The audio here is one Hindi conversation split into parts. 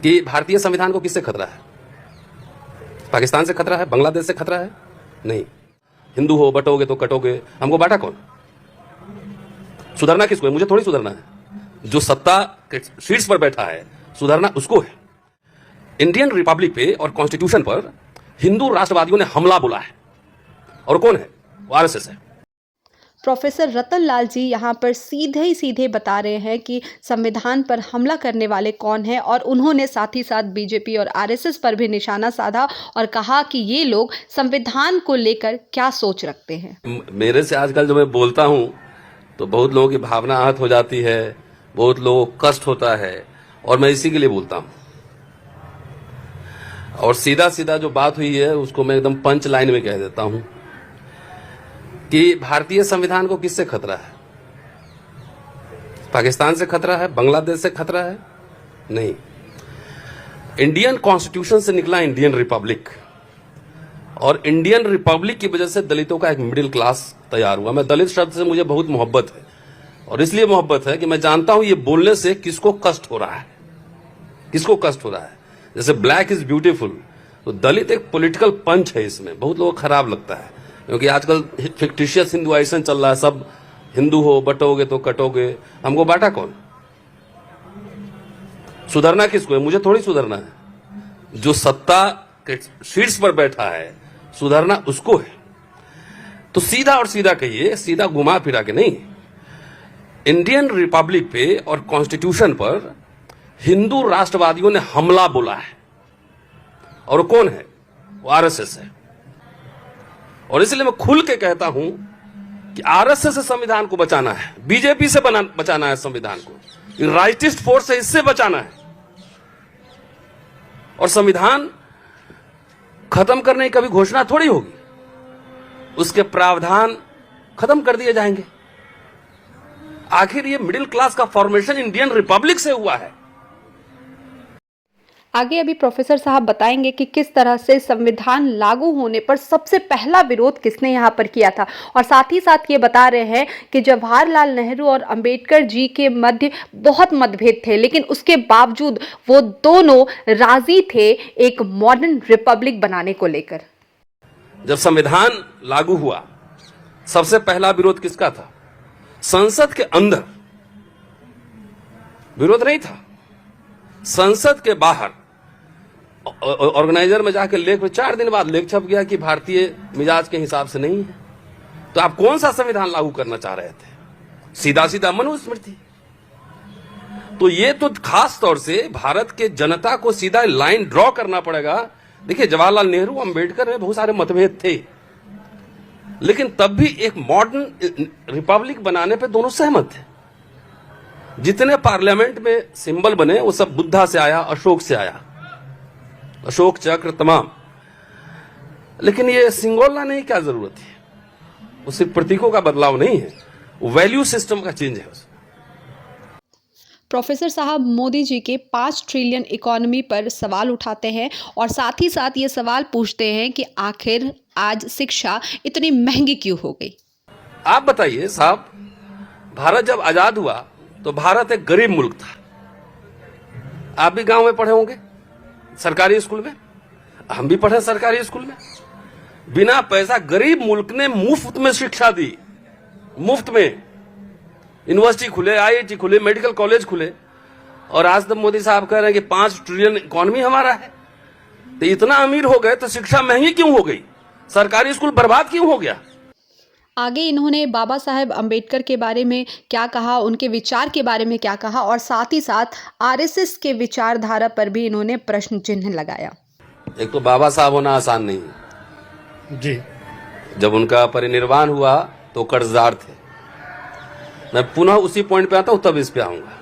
कि भारतीय संविधान को किससे खतरा है? पाकिस्तान से खतरा है? बांग्लादेश से खतरा है? नहीं। हिंदू हो बटोगे तो कटोगे, हमको बांटा कौन? सुधरना किसको है? मुझे थोड़ी सुधरना है। जो सत्ता के शीर्ष पर बैठा है सुधरना उसको है। इंडियन रिपब्लिक पे और कॉन्स्टिट्यूशन पर हिंदू राष्ट्रवादियों ने हमला बोला है, और कौन है? वो आरएसएस है। प्रोफेसर रतन लाल जी यहाँ पर सीधे ही सीधे बता रहे हैं कि संविधान पर हमला करने वाले कौन हैं, और उन्होंने साथ ही साथ बीजेपी और आरएसएस पर भी निशाना साधा और कहा कि ये लोग संविधान को लेकर क्या सोच रखते हैं। मेरे से आजकल जो मैं बोलता हूं तो बहुत लोगों की भावना आहत हो जाती है, बहुत लोगों को कष्ट होता है, और मैं इसी के लिए बोलता हूं। और सीधा सीधा जो बात हुई है उसको मैं एकदम पंच लाइन में कह देता हूं कि भारतीय संविधान को किससे खतरा है? पाकिस्तान से खतरा है? बांग्लादेश से खतरा है? नहीं। इंडियन कॉन्स्टिट्यूशन से निकला इंडियन रिपब्लिक, और इंडियन रिपब्लिक की वजह से दलितों का एक मिडिल क्लास तैयार हुआ। मैं दलित शब्द से मुझे बहुत मोहब्बत है, और इसलिए मोहब्बत है कि मैं जानता हूं ये बोलने से किसको कष्ट हो रहा है, किसको कष्ट हो रहा है। जैसे ब्लैक इज ब्यूटीफुल, तो दलित एक पॉलिटिकल पंच है, इसमें बहुत लोगों को खराब लगता है, क्योंकि आजकल फिक्टिशियस हिंदुआइजेशन चल रहा है। सब हिंदू हो बटोगे तो कटोगे, हमको बांटा कौन? सुधरना किसको है? मुझे थोड़ी सुधरना है। जो सत्ता के शीर्ष पर बैठा है सुधरना उसको है। तो सीधा और सीधा कहिए, सीधा घुमा फिरा के नहीं। इंडियन रिपब्लिक पे और कॉन्स्टिट्यूशन पर हिंदू राष्ट्रवादियों ने हमला बोला है, और कौन है? वो आरएसएस है। और इसलिए मैं खुल के कहता हूं कि आरएसएस से संविधान को बचाना है, बीजेपी से बचाना है संविधान को, राइटिस्ट फोर्स से इससे बचाना है। और संविधान खत्म करने की कभी घोषणा थोड़ी होगी, उसके प्रावधान खत्म कर दिए जाएंगे। आखिर ये मिडिल क्लास का फॉर्मेशन इंडियन रिपब्लिक से हुआ है। आगे अभी प्रोफेसर साहब बताएंगे कि किस तरह से संविधान लागू होने पर सबसे पहला विरोध किसने यहाँ पर किया था, और साथ ही साथ ये बता रहे हैं कि जवाहरलाल नेहरू और अंबेडकर जी के मध्य बहुत मतभेद थे, लेकिन उसके बावजूद वो दोनों राजी थे एक मॉडर्न रिपब्लिक बनाने को लेकर। जब संविधान लागू हुआ सबसे पहला विरोध किसका था? संसद के अंदर विरोध नहीं था, संसद के बाहर ऑर्गेनाइजर में जाकर लेख 4 दिन बाद लेख छप गया कि भारतीय मिजाज के हिसाब से नहीं है। तो आप कौन सा संविधान लागू करना चाह रहे थे? सीधा सीधा मनुस्मृति। तो ये तो खास तौर से भारत के जनता को सीधा लाइन ड्रॉ करना पड़ेगा। देखिए, जवाहरलाल नेहरू अंबेडकर में बहुत सारे मतभेद थे, लेकिन तब भी एक मॉडर्न रिपब्लिक बनाने पे दोनों सहमत थे। जितने पार्लियामेंट में सिंबल बने वो सब बुद्धा से आया, अशोक से आया, अशोक चक्र तमाम। लेकिन ये सिंगल लाने की क्या जरूरत है? वो सिर्फ प्रतीकों का बदलाव नहीं है, वो वैल्यू सिस्टम का चेंज है। प्रोफेसर साहब मोदी जी के 5 ट्रिलियन इकोनॉमी पर सवाल उठाते हैं, और साथ ही साथ ये सवाल पूछते हैं कि आखिर आज शिक्षा इतनी महंगी क्यों हो गई? आप बताइए साहब, भारत जब आजाद हुआ तो भारत एक गरीब मुल्क था। आप भी गांव में पढ़े होंगे, सरकारी स्कूल में, हम भी पढ़े सरकारी स्कूल में। बिना पैसा गरीब मुल्क ने मुफ्त में शिक्षा दी, मुफ्त में। यूनिवर्सिटी खुले, आईआईटी खुले, मेडिकल कॉलेज खुले, और आज तक मोदी साहब कह रहे हैं कि 5 ट्रिलियन इकोनॉमी हमारा है। तो इतना अमीर हो गए तो शिक्षा महंगी क्यों हो गई? सरकारी स्कूल बर्बाद क्यों हो गया? आगे इन्होंने बाबा साहेब अंबेडकर के बारे में क्या कहा, उनके विचार के बारे में क्या कहा, और साथ ही साथ आरएसएस के विचारधारा पर भी इन्होंने प्रश्न चिन्ह लगाया। एक तो बाबा साहब होना आसान नहीं है जी। जब उनका परिनिर्वाण हुआ तो कर्जदार थे। मैं पुनः उसी पॉइंट पे आता हूं, तब इस पे आऊंगा।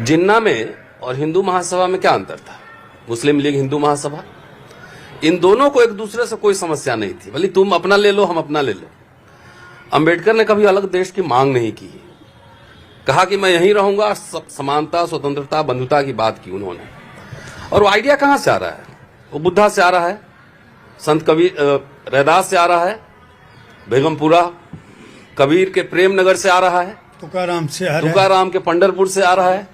जिन्ना में और हिंदू महासभा में क्या अंतर था? मुस्लिम लीग, हिंदू महासभा, इन दोनों को एक दूसरे से कोई समस्या नहीं थी। भले तुम अपना ले लो, हम अपना ले लो। अंबेडकर ने कभी अलग देश की मांग नहीं की, कहा कि मैं यहीं रहूंगा। समानता, स्वतंत्रता, बंधुता की बात की उन्होंने। और वो आइडिया कहां से आ रहा है? वो बुद्धा से आ रहा है, संत कबीर रैदास से आ रहा है, बेगमपुरा कबीर के प्रेम नगर से आ रहा है, तुकाराम से आ रहा है, तुकाराम के पंढरपुर से आ रहा है।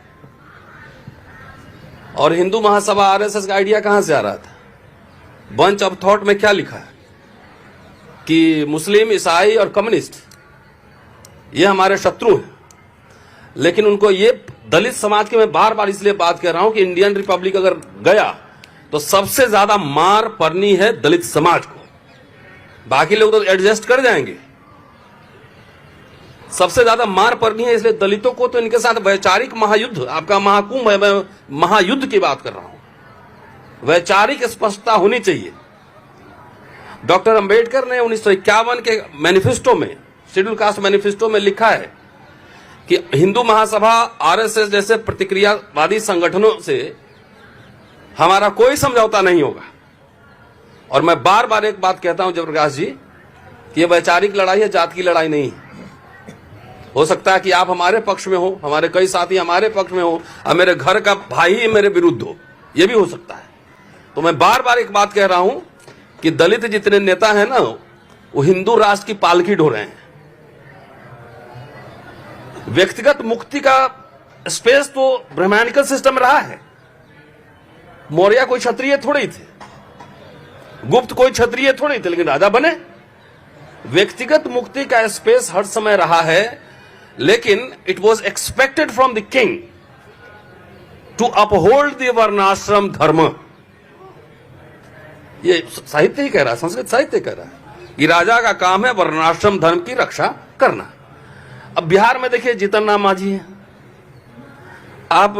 और हिंदू महासभा आरएसएस का आइडिया कहां से आ रहा था? बंच ऑफ थॉट में क्या लिखा है कि मुस्लिम, ईसाई और कम्युनिस्ट ये हमारे शत्रु हैं। लेकिन उनको ये दलित समाज की मैं बार बार इसलिए बात कर रहा हूं कि इंडियन रिपब्लिक अगर गया तो सबसे ज्यादा मार पड़नी है दलित समाज को, बाकी लोग तो एडजस्ट कर जाएंगे। सबसे ज्यादा मार पड़नी है, इसलिए दलितों को तो इनके साथ वैचारिक महायुद्ध, आपका महाकुंभ है, मैं महायुद्ध की बात कर रहा हूं। वैचारिक स्पष्टता होनी चाहिए। डॉक्टर अंबेडकर ने 1951 के मैनिफेस्टो में, शेड्यूल कास्ट मैनिफेस्टो में लिखा है कि हिंदू महासभा, आरएसएस जैसे प्रतिक्रियावादी संगठनों से हमारा कोई समझौता नहीं होगा। और मैं बार बार एक बात कहता हूं जयप्रकाश जी कि यह वैचारिक लड़ाई है, जात की लड़ाई नहीं है। हो सकता है कि आप हमारे पक्ष में हो, हमारे कई साथी हमारे पक्ष में हो, और मेरे घर का भाई ही मेरे विरुद्ध हो, यह भी हो सकता है। तो मैं बार बार एक बात कह रहा हूं कि दलित जितने नेता हैं ना, वो हिंदू राष्ट्र की पालकी ढो रहे हैं। व्यक्तिगत मुक्ति का स्पेस तो ब्राह्मणिकल सिस्टम रहा है। मौर्य कोई क्षत्रिय थोड़े ही थे, गुप्त कोई क्षत्रिय थोड़े ही थे, लेकिन राजा बने। व्यक्तिगत मुक्ति का स्पेस हर समय रहा है, लेकिन it was expected from the king to uphold the varnashrama dharma. ये साहित्य ही कह रहा है, संस्कृत साहित्य कह रहा है कि राजा का काम है वर्णाश्रम धर्म की रक्षा करना। अब बिहार में देखिए जीतन राम मांझी है, आप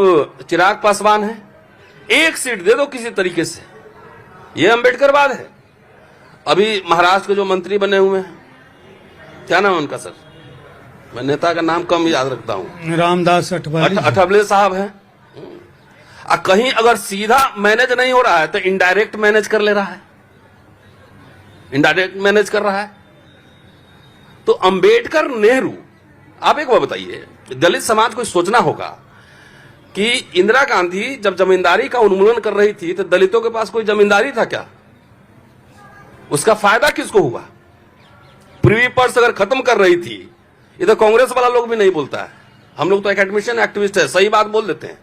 चिराग पासवान है, एक सीट दे दो किसी तरीके से, ये अंबेडकरवाद है। अभी महाराष्ट्र के जो मंत्री बने हुए हैं, क्या नाम है उनका सर, मैं नेता का नाम कम याद रखता हूं, रामदास अठवले साहब हैं। कहीं अगर सीधा मैनेज नहीं हो रहा है तो इनडायरेक्ट मैनेज कर ले रहा है, इनडायरेक्ट मैनेज कर रहा है। तो अंबेडकर, नेहरू, आप एक बार बताइए, दलित समाज को सोचना होगा कि इंदिरा गांधी जब जमींदारी का उन्मूलन कर रही थी तो दलितों के पास कोई जमींदारी था क्या? उसका फायदा किसको हुआ? प्रिवी पर्स अगर खत्म कर रही थी, ये तो कांग्रेस वाला लोग भी नहीं बोलता है, हम लोग तो एकेडमिशियन एक्टिविस्ट है, सही बात बोल देते हैं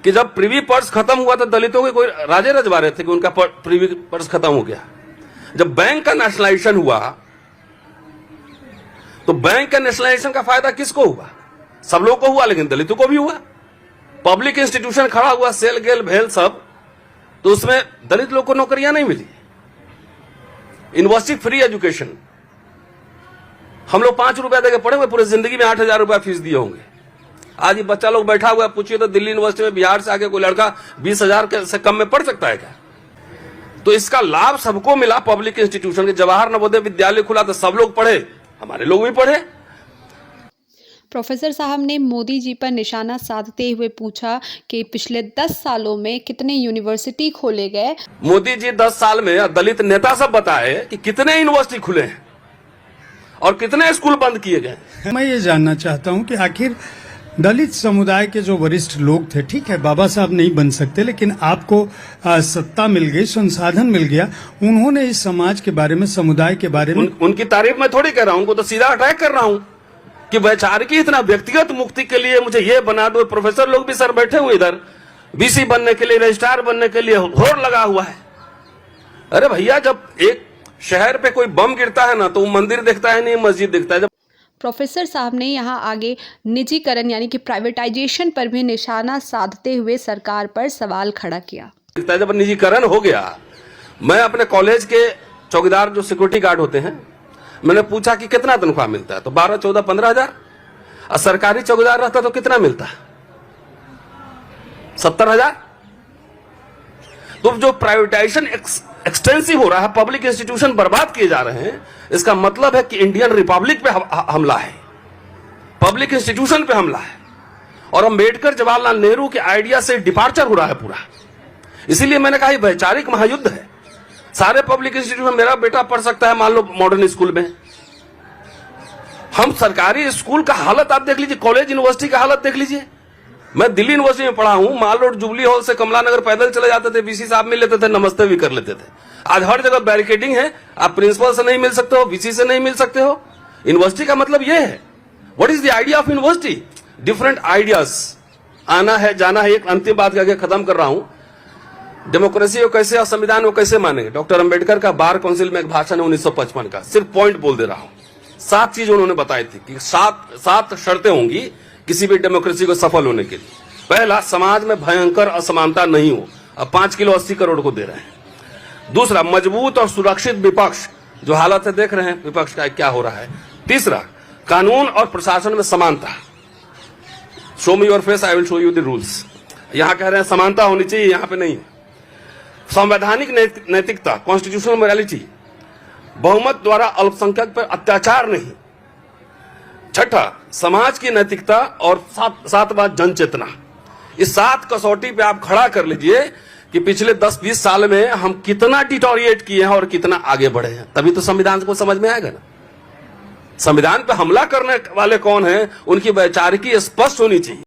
कि जब प्रिवी पर्स खत्म हुआ तो दलितों के कोई राजे रजवा रहे थे कि उनका प्रिवी पर्स खत्म हो गया। जब बैंक का नेशनलाइजेशन हुआ तो बैंक का नेशनलाइजेशन का फायदा किसको हुआ? सब लोगों को हुआ, लेकिन दलितों को भी हुआ। पब्लिक इंस्टीट्यूशन खड़ा हुआ, सेल गेल भेल सब, तो उसमें दलित लोग को नौकरियां नहीं मिली। यूनिवर्सिटी फ्री एजुकेशन, हम लोग 5 रुपया देकर पढ़े हुए, पूरे जिंदगी में 8,000 रुपया फीस दिए होंगे। आज ये बच्चा लोग बैठा हुआ, पूछिए तो दिल्ली यूनिवर्सिटी में बिहार से आके कोई लड़का 20,000 से कम में पढ़ सकता है क्या? तो इसका लाभ सबको मिला। पब्लिक इंस्टीट्यूशन के जवाहर नवोदय विद्यालय खुला तो सब लोग पढ़े, हमारे लोग भी पढ़े। प्रोफेसर साहब ने मोदी जी पर निशाना साधते हुए पूछा कि पिछले 10 सालों में कितने यूनिवर्सिटी खोले गए। मोदी जी 10 साल में दलित नेता सब बताए कि कितने यूनिवर्सिटी खुले हैं और कितने स्कूल बंद किए गए। मैं ये जानना चाहता हूँ कि आखिर दलित समुदाय के जो वरिष्ठ लोग थे, ठीक है बाबा साहब नहीं बन सकते, लेकिन आपको सत्ता मिल गई, संसाधन मिल गया, उन्होंने इस समाज के बारे में, समुदाय के बारे में उनकी तारीफ मैं थोड़ी कर रहा हूं, उनको तो सीधा अटैक कर रहा हूं कि वैचारिकी इतना व्यक्तिगत मुक्ति के लिए मुझे ये बना दो। प्रोफेसर लोग भी सर बैठे हुए इधर, बीसी बनने के लिए, रजिस्ट्रार बनने के लिए होड़ लगा हुआ है। अरे भैया, जब एक शहर पे कोई बम गिरता है ना तो वो मंदिर दिखता है नहीं, मस्जिद दिखता है। जब प्रोफेसर साहब ने यहाँ आगे निजीकरण यानी कि प्राइवेटाइजेशन पर भी निशाना साधते हुए सरकार पर सवाल खड़ा किया। जब निजीकरण हो गया, मैं अपने कॉलेज के चौकीदार जो सिक्योरिटी गार्ड होते हैं, मैंने पूछा कि कितना तनख्वाह मिलता है, तो 12, 14, 15,000। और सरकारी चौकीदार रहता तो कितना मिलता? 70,000। तो जो प्राइवेटाइजेशन एक्सटेंसिव हो रहा है, पब्लिक इंस्टीट्यूशन बर्बाद किए जा रहे हैं, इसका मतलब है कि इंडियन रिपब्लिक पे हमला है, पब्लिक इंस्टीट्यूशन पे हमला है। और अंबेडकर, जवाहरलाल नेहरू के आइडिया से डिपार्चर हो रहा है पूरा। इसीलिए मैंने कहा वैचारिक महायुद्ध है। सारे पब्लिक इंस्टीट्यूशन, मेरा बेटा पढ़ सकता है मान लो मॉडर्न स्कूल में, हम सरकारी स्कूल का हालत आप देख लीजिए, कॉलेज यूनिवर्सिटी का हालत देख लीजिए। मैं दिल्ली यूनिवर्सिटी में पढ़ा हूं, माल रोड जुबली हॉल से कमला नगर पैदल चले जाते थे, वीसी साहब मिल लेते थे, नमस्ते भी कर लेते थे। आज हर जगह बैरिकेडिंग है, आप प्रिंसिपल से नहीं मिल सकते हो, वीसी से नहीं मिल सकते हो। यूनिवर्सिटी का मतलब यह है। What is the idea of university? Different ideas आना है जाना है। एक अंतिम बात करके खत्म कर रहा हूं, डेमोक्रेसी को कैसे और संविधान को कैसे मानेंगे। डॉक्टर अंबेडकर का बार काउंसिल में एक भाषण है 1955 का, सिर्फ पॉइंट बोल दे रहा हूं। 7 चीज उन्होंने बताई थी कि 7 शर्तें होंगी किसी भी डेमोक्रेसी को सफल होने के लिए। पहला, समाज में भयंकर असमानता नहीं हो। अब 5 किलो 80 करोड़ को दे रहे हैं। दूसरा, मजबूत और सुरक्षित विपक्ष, जो हालत है देख रहे हैं विपक्ष का क्या हो रहा है। तीसरा, कानून और प्रशासन में समानता। Show me your face, I will show you the rules. यहां कह रहे हैं समानता होनी चाहिए, यहां पे नहीं है। संवैधानिक नैतिकता, कॉन्स्टिट्यूशनल मोरालिटी, बहुमत द्वारा अल्पसंख्यक पर अत्याचार नहीं। छठा, समाज की नैतिकता और सातवां, जन चेतना। इस 7 कसौटी पे आप खड़ा कर लीजिए कि पिछले 10-20 साल में हम कितना डिटोरिएट किए हैं और कितना आगे बढ़े हैं, तभी तो संविधान को समझ में आएगा ना। संविधान पे हमला करने वाले कौन हैं, उनकी वैचारिकी स्पष्ट होनी चाहिए।